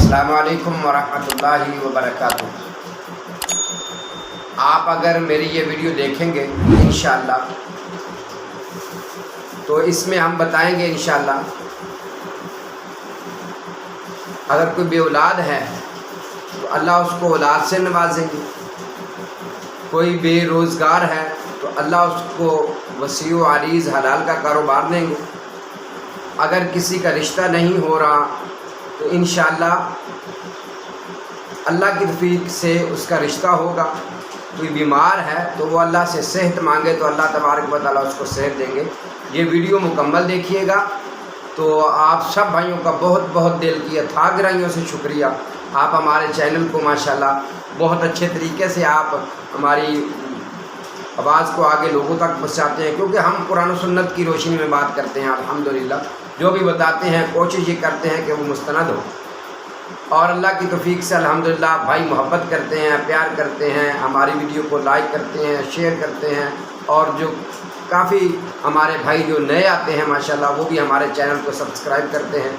السلام علیکم ورحمۃ اللہ وبرکاتہ۔ آپ اگر میری یہ ویڈیو دیکھیں گے انشاءاللہ تو اس میں ہم بتائیں گے انشاءاللہ اگر کوئی بے اولاد ہے تو اللہ اس کو اولاد سے نوازیں گے، کوئی بے روزگار ہے تو اللہ اس کو وسیع و عریض حلال کا کاروبار دیں گے، اگر کسی کا رشتہ نہیں ہو رہا تو انشاءاللہ اللہ کی توفیق سے اس کا رشتہ ہوگا، کوئی بیمار ہے تو وہ اللہ سے صحت مانگے تو اللہ تبارک و تعالیٰ اس کو صحت دیں گے۔ یہ ویڈیو مکمل دیکھیے گا تو آپ سب بھائیوں کا بہت بہت دل کی اتھاہ گہرائیوں سے شکریہ۔ آپ ہمارے چینل کو ماشاءاللہ بہت اچھے طریقے سے آپ ہماری آواز کو آگے لوگوں تک پہنچاتے ہیں، کیونکہ ہم قرآن و سنت کی روشنی میں بات کرتے ہیں۔ الحمدللہ جو بھی بتاتے ہیں کوشش یہ کرتے ہیں کہ وہ مستند ہو، اور اللہ کی توفیق سے الحمدللہ بھائی محبت کرتے ہیں، پیار کرتے ہیں، ہماری ویڈیو کو لائک کرتے ہیں، شیئر کرتے ہیں، اور جو کافی ہمارے بھائی جو نئے آتے ہیں ماشاءاللہ وہ بھی ہمارے چینل کو سبسکرائب کرتے ہیں۔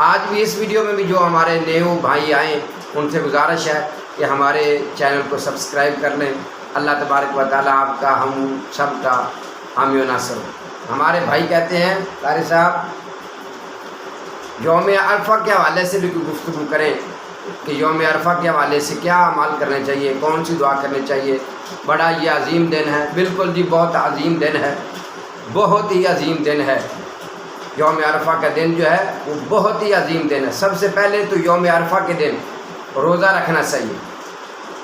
آج بھی اس ویڈیو میں بھی جو ہمارے نیو بھائی آئیں ان سے گزارش ہے کہ ہمارے چینل کو سبسکرائب کر لیں۔ اللہ تبارک و تعالیٰ آپ کا ہم سب کا حامی و ناصر ہو۔ ہمارے بھائی کہتے ہیں قاری صاحب یوم عرفہ کے حوالے سے بھی کوئی گفتگو کریں کہ یوم عرفہ کے حوالے سے کیا اعمال کرنے چاہیے، کون سی دعا کرنی چاہیے۔ بڑا یہ عظیم دن ہے، بالکل جی بہت عظیم دن ہے، بہت ہی عظیم دن ہے۔ یوم عرفہ کا دن جو ہے وہ بہت ہی عظیم دن ہے۔ سب سے پہلے تو یوم عرفہ کے دن روزہ رکھنا چاہیے۔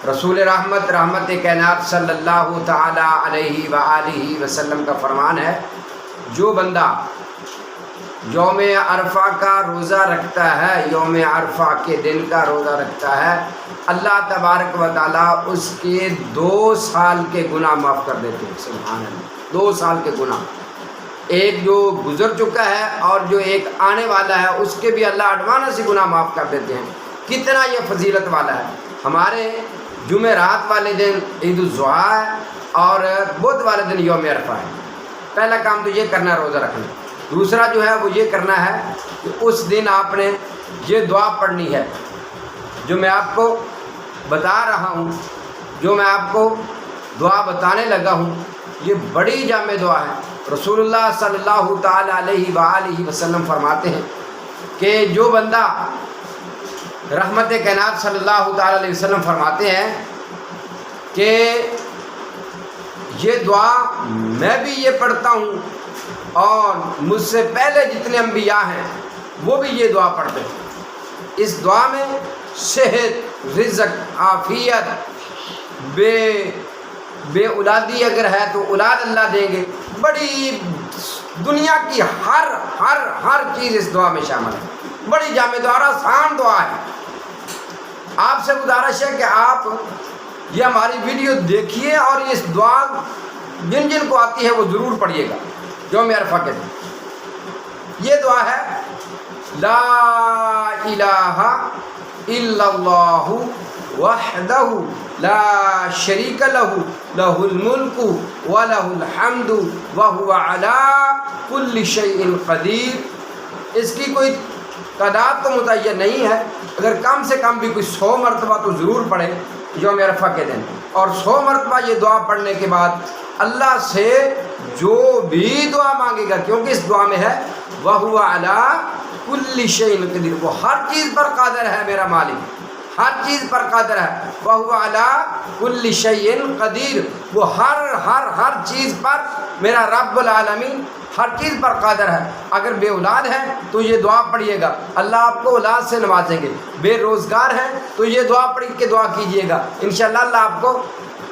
رسول رحمت کائنات صلی اللہ تعالی علیہ وآلہ وسلم کا فرمان ہے، جو بندہ یوم عرفہ کا روزہ رکھتا ہے، یوم عرفہ کے دن کا روزہ رکھتا ہے، اللہ تبارک و تعالیٰ اس کے 2 سال کے گناہ معاف کر دیتے ہیں۔ سبحان اللہ، 2 سال کے گناہ، ایک جو گزر چکا ہے اور جو ایک آنے والا ہے اس کے بھی اللہ اڈوانس سے گناہ معاف کر دیتے ہیں۔ کتنا یہ فضیلت والا ہے۔ ہمارے جمعرات والے دن عید الاضحیٰ ہے اور بدھ والے دن یوم عرفہ ہے۔ پہلا کام تو یہ کرنا ہے روزہ رکھنا۔ دوسرا جو ہے وہ یہ کرنا ہے کہ اس دن آپ نے یہ دعا پڑھنی ہے جو میں آپ کو بتا رہا ہوں، جو میں آپ کو دعا بتانے لگا ہوں، یہ بڑی جامع دعا ہے۔ رسول اللہ صلی اللہ تعالی علیہ وآلہ وسلم فرماتے ہیں کہ جو بندہ رحمت کائنات صلی اللہ تعالی علیہ وسلم فرماتے ہیں کہ یہ دعا میں بھی یہ پڑھتا ہوں اور مجھ سے پہلے جتنے انبیاء ہیں وہ بھی یہ دعا پڑھتے ہیں۔ اس دعا میں صحت، رزق، عافیت، بے اولادی اگر ہے تو اولاد اللہ دیں گے۔ بڑی دنیا کی ہر چیز اس دعا میں شامل ہے۔ بڑی جامع دعا، آسان دعا ہے۔ آپ سے گزارش ہے کہ آپ یہ ہماری ویڈیو دیکھیے اور اس دعا جن جن کو آتی ہے وہ ضرور پڑھیے گا یوم عرفہ کے دن۔ یہ دعا ہے لا الہ الا اللہ وحدہ لا شریک لہ لہ الملک ولہ الحمد وہو علی کل شیء قدیر۔ اس کی کوئی تعداد تو متعین نہیں ہے، اگر کم سے کم بھی کوئی 100 مرتبہ تو ضرور پڑھے یوم عرفہ کے دن، اور 100 مرتبہ یہ دعا پڑھنے کے بعد اللہ سے جو بھی دعا مانگے گا، کیونکہ اس دعا میں ہے وَهُوَ عَلَىٰ كُلِّ شَيْءٍ قَدِيرٌ، وہ ہر چیز پر قادر ہے، میرا مالک ہر چیز پر قادر ہے۔ وَهُوَ عَلَىٰ كُلِّ شَيْءٍ قَدِيرٌ، وہ ہر چیز پر، میرا رب العالمین ہر چیز پر قادر ہے۔ اگر بے اولاد ہے تو یہ دعا پڑھیے گا، اللہ آپ کو اولاد سے نوازیں گے۔ بے روزگار ہے تو یہ دعا پڑھ کے دعا کیجئے گا، انشاءاللہ اللہ آپ کو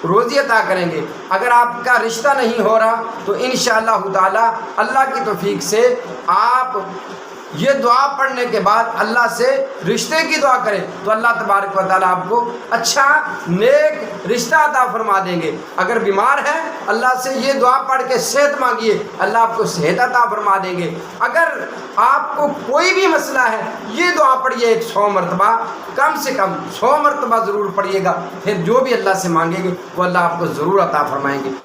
روزی عطا کریں گے۔ اگر آپ کا رشتہ نہیں ہو رہا تو انشاءاللہ تعالی اللہ کی توفیق سے آپ یہ دعا پڑھنے کے بعد اللہ سے رشتے کی دعا کریں تو اللہ تبارک و تعالیٰ آپ کو اچھا نیک رشتہ عطا فرما دیں گے۔ اگر بیمار ہے اللہ سے یہ دعا پڑھ کے صحت مانگیے، اللہ آپ کو صحت عطا فرما دیں گے۔ اگر آپ کو کوئی بھی مسئلہ ہے یہ دعا پڑھیے 100 مرتبہ، کم سے کم 100 مرتبہ ضرور پڑھیے گا، پھر جو بھی اللہ سے مانگیں گے وہ اللہ آپ کو ضرور عطا فرمائیں گے۔